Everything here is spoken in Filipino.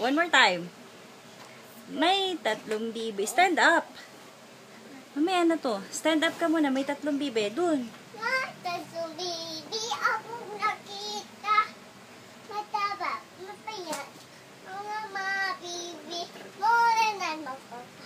One more time. May 3 bibi. Stand up. Mamaya na to. Stand up ka muna. May 3 bibi. Dun. 3 bibi akong nakita. Mataba, mapayat. Mga bibi. Mura na magpapayat.